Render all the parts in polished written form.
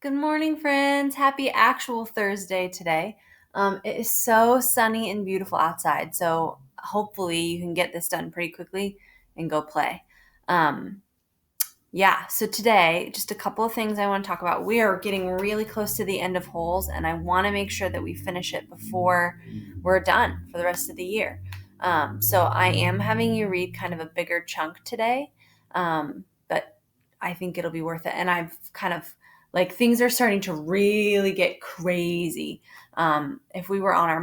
Good morning, friends. Happy actual Thursday today. It is so sunny and beautiful outside, so hopefully you can get this done pretty quickly and go play. Um, so today, just a couple of things I want to talk about. We are getting really close to the end of holes, and I want to make sure that we finish it before we're done for the rest of the year. So I am having you read kind of a bigger chunk today, but I think it'll be worth it. And I've kind of things are starting to really get crazy. If we were on our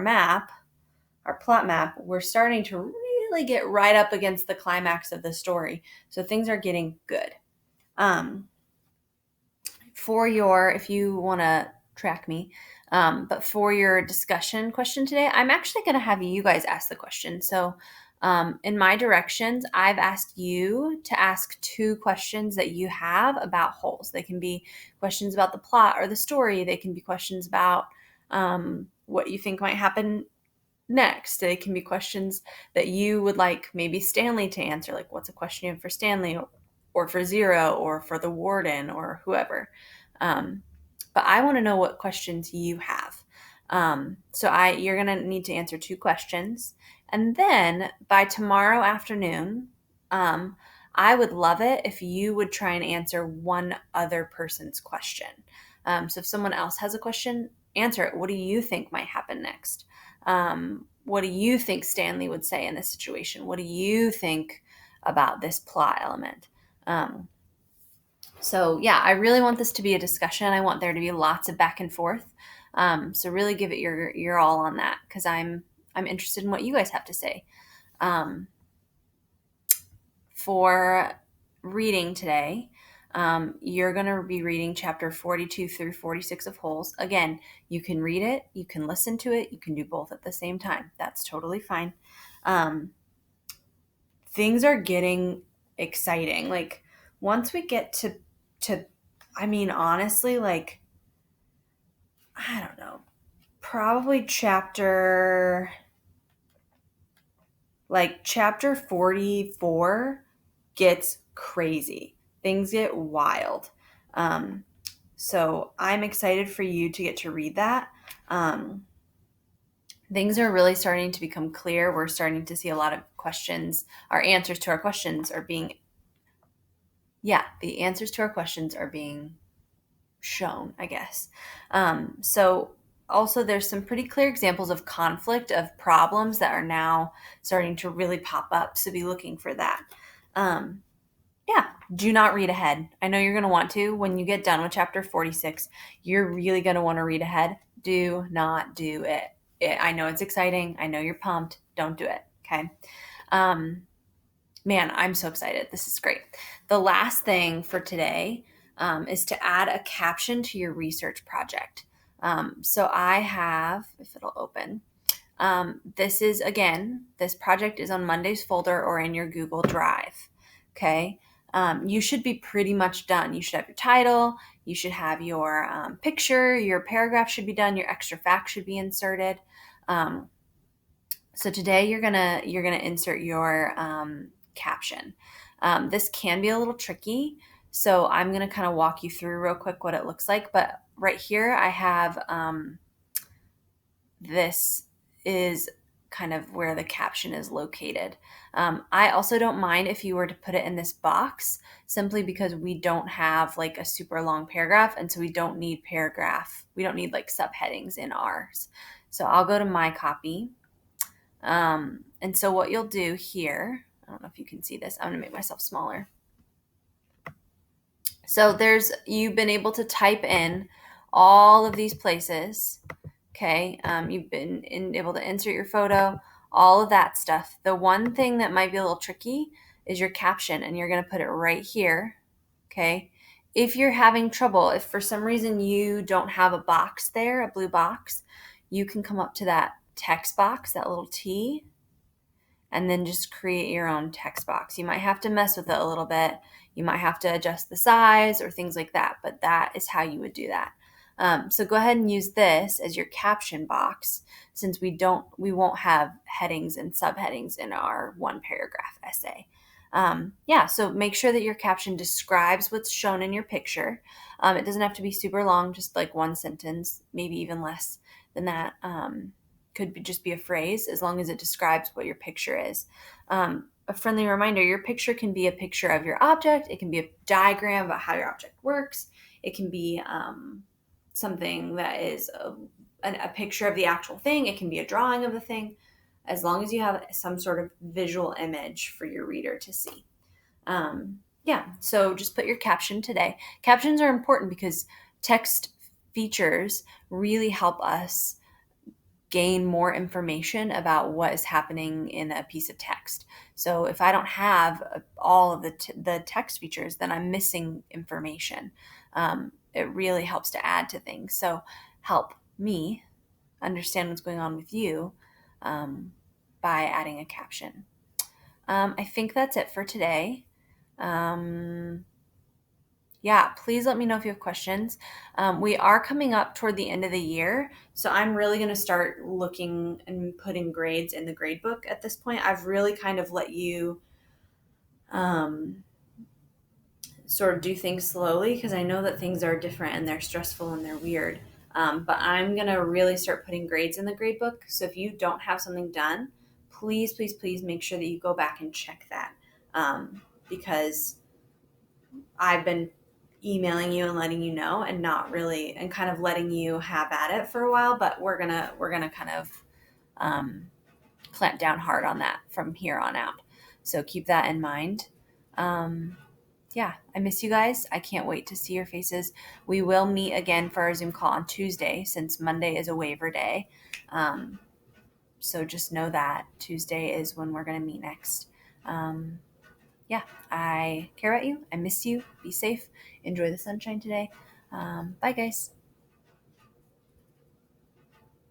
plot map, we're starting to really get right up against the climax of the story. So things are getting good. Um, if you want to track me, but for your discussion question today, I'm actually going to have you guys ask the question. So, in my directions, I've asked you to ask 2 questions that you have about holes. They can be questions about the plot or the story. They can be questions about what you think might happen next. They can be questions that you would like maybe Stanley to answer, like what's a question you have for Stanley or for Zero or for the warden or whoever. But I want to know what questions you have. You're going to need to answer 2 questions. And then by tomorrow afternoon, I would love it if you would try and answer one other person's question. So if someone else has a question, answer it. What do you think might happen next? What do you think Stanley would say in this situation? What do you think about this plot element? I really want this to be a discussion. I want there to be lots of back and forth. So really give it your all on that, because I'm interested in what you guys have to say. For reading today, you're going to be reading chapter 42 through 46 of Holes. Again, you can read it, you can listen to it, you can do both at the same time. That's totally fine. Things are getting exciting. Like once we get to honestly, I don't know, probably chapter 44 gets crazy. Things get wild. So I'm excited for you to get to read that. Things are really starting to become clear. We're starting to see a lot of questions. The answers to our questions are being shown, I guess. Also, there's some pretty clear examples of conflict, of problems that are now starting to really pop up. So be looking for that. Do not read ahead. I know you're going to want to. When you get done with chapter 46, you're really going to want to read ahead. Do not do it. I know it's exciting. I know you're pumped. Don't do it. Okay. Man, I'm so excited. This is great. The last thing for today is to add a caption to your research project. So I have, if it'll open, this project is on Monday's folder or in your Google Drive. Okay. You should be pretty much done. You should have your title. You should have your picture. Your paragraph should be done. Your extra facts should be inserted. So today you're gonna insert your caption. This can be a little tricky, so I'm going to kind of walk you through real quick what it looks like. But right here I have this is kind of where the caption is located. I also don't mind if you were to put it in this box, simply because we don't have like a super long paragraph, and so we don't need like subheadings in ours. So I'll go to my copy. And so what you'll do here, I don't know if you can see this. I'm going to make myself smaller. So you've been able to type in all of these places. Okay. You've been able to insert your photo, all of that stuff. The one thing that might be a little tricky is your caption, and you're going to put it right here. Okay. If you're having trouble, if for some reason you don't have a box there, a blue box, you can come up to that text box, that little T, and then just create your own text box. You might have to mess with it a little bit. You might have to adjust the size or things like that, but that is how you would do that. So go ahead and use this as your caption box, since we won't have headings and subheadings in our one paragraph essay. Yeah, so make sure that your caption describes what's shown in your picture. It doesn't have to be super long, just like one sentence, maybe even less than that. Could be, just be a phrase as long as it describes what your picture is. A friendly reminder, your picture can be a picture of your object. It can be a diagram about how your object works. It can be something that is a picture of the actual thing. It can be a drawing of the thing, as long as you have some sort of visual image for your reader to see. Yeah, so just put your caption today. Captions are important because text features really help us gain more information about what is happening in a piece of text. So if I don't have all of the text features, then I'm missing information. It really helps to add to things. So help me understand what's going on with you by adding a caption. I think that's it for today. Yeah, please let me know if you have questions. We are coming up toward the end of the year, so I'm really going to start looking and putting grades in the grade book at this point. I've really kind of let you um, sort of do things slowly because I know that things are different and they're stressful and they're weird. But I'm going to really start putting grades in the grade book. So if you don't have something done, please, please, please make sure that you go back and check that because I've been emailing you and letting you know and not really and kind of letting you have at it for a while, but we're gonna kind of um, clamp down hard on that from here on out. So keep that in mind. Yeah, I miss you guys. I can't wait to see your faces. We will meet again for our Zoom call on Tuesday since Monday is a waiver day. So just know that Tuesday is when we're going to meet next. Yeah, I care about you. I miss you. Be safe. Enjoy the sunshine today. Bye, guys.